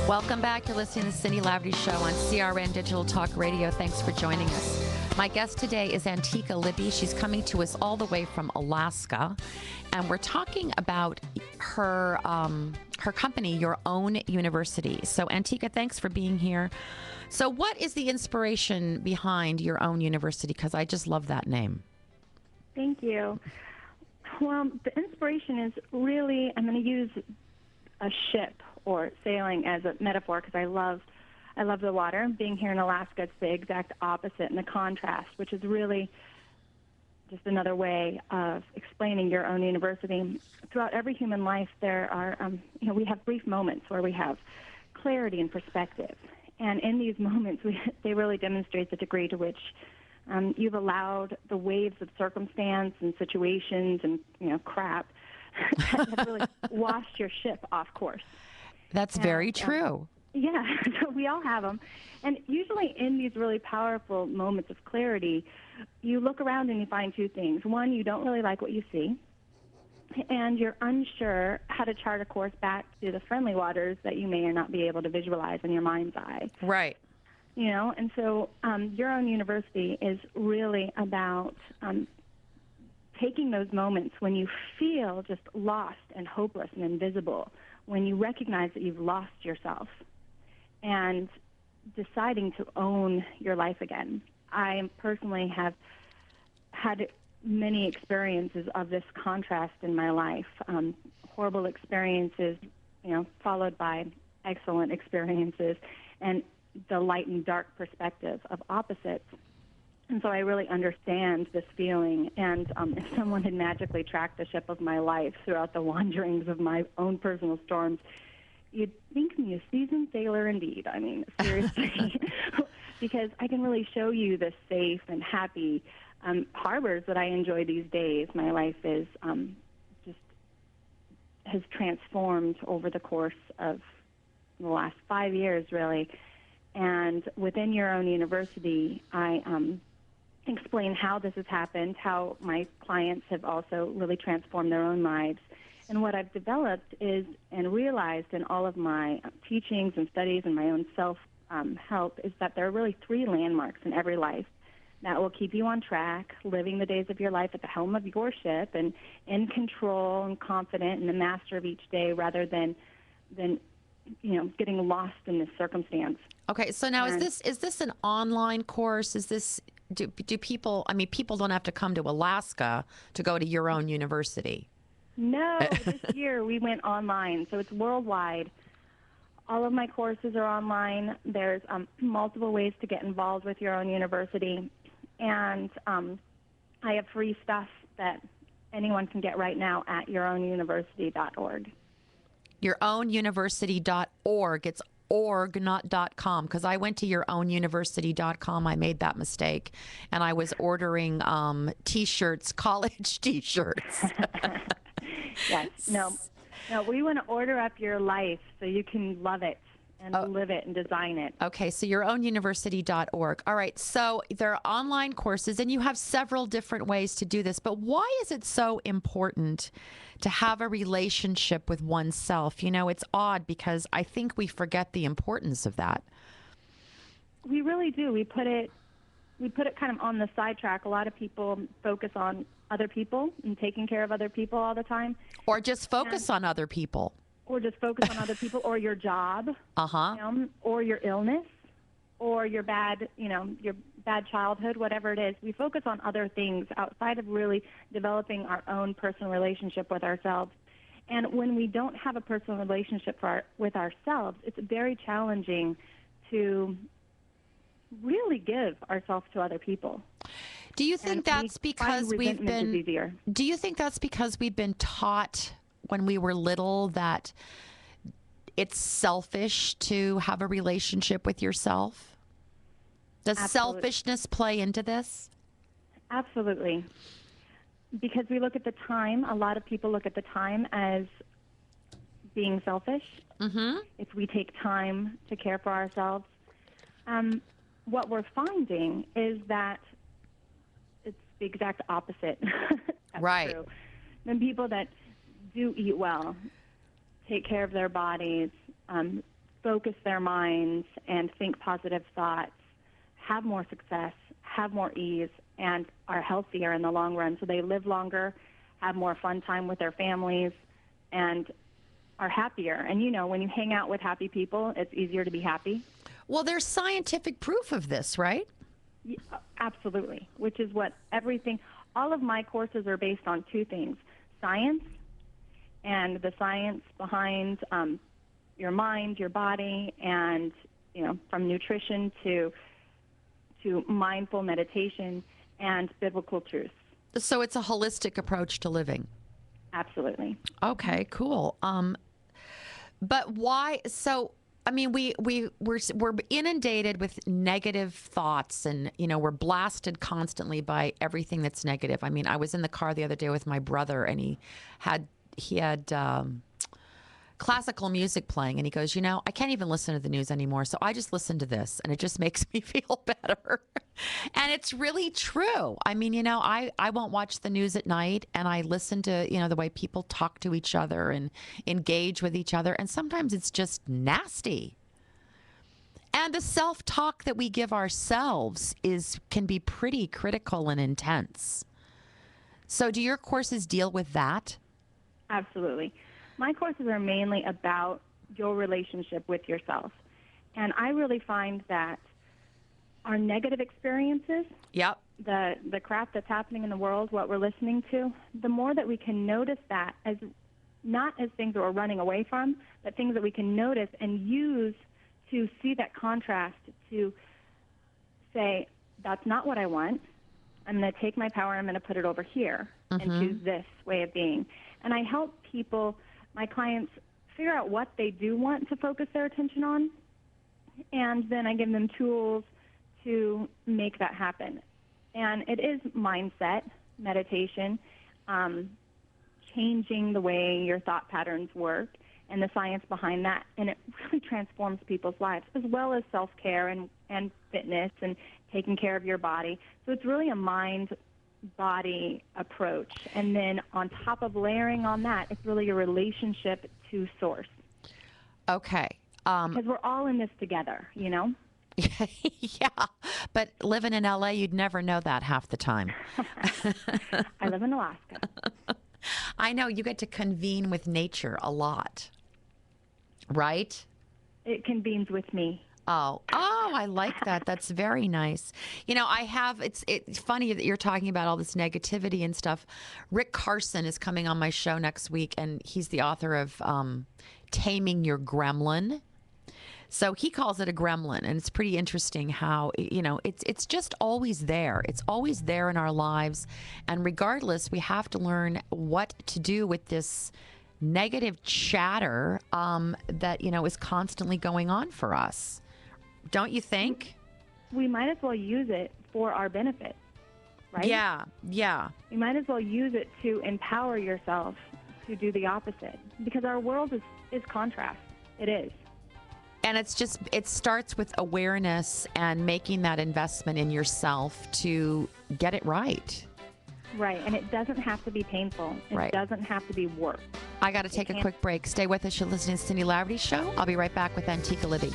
Welcome back. You're listening to the Cindy Laverty Show on CRN Digital Talk Radio. Thanks for joining us. My guest today is Antika Libby. She's coming to us all the way from Alaska, and we're talking about her company, Your Own University. So, Antika, thanks for being here. So, what is the inspiration behind Your Own University? Because I just love that name. Thank you. Well, the inspiration is really, I'm going to use a ship or sailing as a metaphor because I love the water. Being here in Alaska, it's the exact opposite and the contrast, which is really just another way of explaining Your Own University. Throughout every human life, there are, we have brief moments where we have clarity and perspective. And in these moments, they really demonstrate the degree to which you've allowed the waves of circumstance and situations and, crap that have really washed your ship off course. That's very true. Yeah, so we all have them. And usually in these really powerful moments of clarity, you look around and you find two things. One, you don't really like what you see, and you're unsure how to chart a course back to the friendly waters that you may or not be able to visualize in your mind's eye. Right. And so Your Own University is really about taking those moments when you feel just lost and hopeless and invisible, when you recognize that you've lost yourself, and deciding to own your life again. I personally have had many experiences of this contrast in my life, horrible experiences, followed by excellent experiences, and the light and dark perspective of opposites. And so I really understand this feeling. And if someone had magically tracked the ship of my life throughout the wanderings of my own personal storms, you'd think me a seasoned sailor indeed. I mean, seriously. Because I can really show you the safe and happy harbors that I enjoy these days. My life is just has transformed over the course of the last 5 years, really. And within Your Own University, I explain how this has happened, how my clients have also really transformed their own lives. And what I've developed is and realized in all of my teachings and studies and my own self-help is that there are really three landmarks in every life that will keep you on track, living the days of your life at the helm of your ship and in control and confident and the master of each day rather than getting lost in this circumstance. Okay, so now is this an online course? Is this do people? I mean, people don't have to come to Alaska to go to Your Own University. No, this year we went online, so it's worldwide. All of my courses are online. There's multiple ways to get involved with Your Own University, and I have free stuff that anyone can get right now at yourownuniversity.org. Yourownuniversity.org. It's org, not .com, because I went to yourownuniversity.com. I made that mistake, and I was ordering T-shirts, college T-shirts. Yes. No, we want to order up your life so you can love it and live it and design it. Okay, so yourownuniversity.org. All right, so there are online courses, and you have several different ways to do this, but why is it so important to have a relationship with oneself? It's odd because I think we forget the importance of that. We really do. We put it kind of on the sidetrack. A lot of people focus on other people and taking care of other people all the time. Or just focus on other people. Or just focus on other people, or your job, or your illness, or your bad childhood, whatever it is. We focus on other things outside of really developing our own personal relationship with ourselves. And when we don't have a personal relationship with ourselves, it's very challenging to really give ourselves to other people. Do you think that's because we've been taught when we were little that it's selfish to have a relationship with yourself? Does selfishness play into this? Absolutely. Because we look at the time, a lot of people look at the time as being selfish. Mm-hmm. If we take time to care for ourselves. What we're finding is that it's the exact opposite. That's right. True. The people that do eat well, take care of their bodies, focus their minds and think positive thoughts have more success, have more ease, and are healthier in the long run. So they live longer, have more fun time with their families, and are happier. And when you hang out with happy people, it's easier to be happy. Well, there's scientific proof of this, right? Yeah, absolutely, which is what all of my courses are based on two things: science, and the science behind your mind, your body, and from nutrition to mindful meditation and biblical truths. So it's a holistic approach to living. Absolutely. Okay, cool. But why? So, I mean, we're inundated with negative thoughts, and we're blasted constantly by everything that's negative. I mean, I was in the car the other day with my brother, and he had classical music playing, and he goes, I can't even listen to the news anymore, so I just listen to this, and it just makes me feel better. And it's really true. I mean, I won't watch the news at night, and I listen to, the way people talk to each other and engage with each other, and sometimes it's just nasty. And the self-talk that we give ourselves can be pretty critical and intense. So do your courses deal with that? Absolutely. My courses are mainly about your relationship with yourself. And I really find that our negative experiences, yep, the crap that's happening in the world, what we're listening to, the more that we can notice that as not as things that we're running away from, but things that we can notice and use to see that contrast, to say, that's not what I want. I'm going to take my power, I'm going to put it over here and choose this way of being. And I help people, my clients, figure out what they do want to focus their attention on, and then I give them tools to make that happen. And it is mindset, meditation, changing the way your thought patterns work, and the science behind that. And it really transforms people's lives, as well as self-care and fitness and taking care of your body. So it's really a mind-body approach. And then on top of layering on that, it's really a relationship to source. Okay. Because we're all in this together, Yeah, but living in LA, you'd never know that half the time. I live in Alaska. I know you get to convene with nature a lot, right? It convenes with me. Oh, I like that. That's very nice. It's funny that you're talking about all this negativity and stuff. Rick Carson is coming on my show next week, and he's the author of Taming Your Gremlin. So he calls it a gremlin, and it's pretty interesting how, it's just always there. It's always there in our lives. And regardless, we have to learn what to do with this negative chatter that, is constantly going on for us. Don't you think? We might as well use it for our benefit, right? Yeah. You might as well use it to empower yourself to do the opposite, because our world is contrast. It is. And it starts with awareness and making that investment in yourself to get it right. Right, and it doesn't have to be painful. It doesn't have to be work. I got to take a quick break. Stay with us. You're listening to Cindy Laverty's show. I'll be right back with Antica Libby.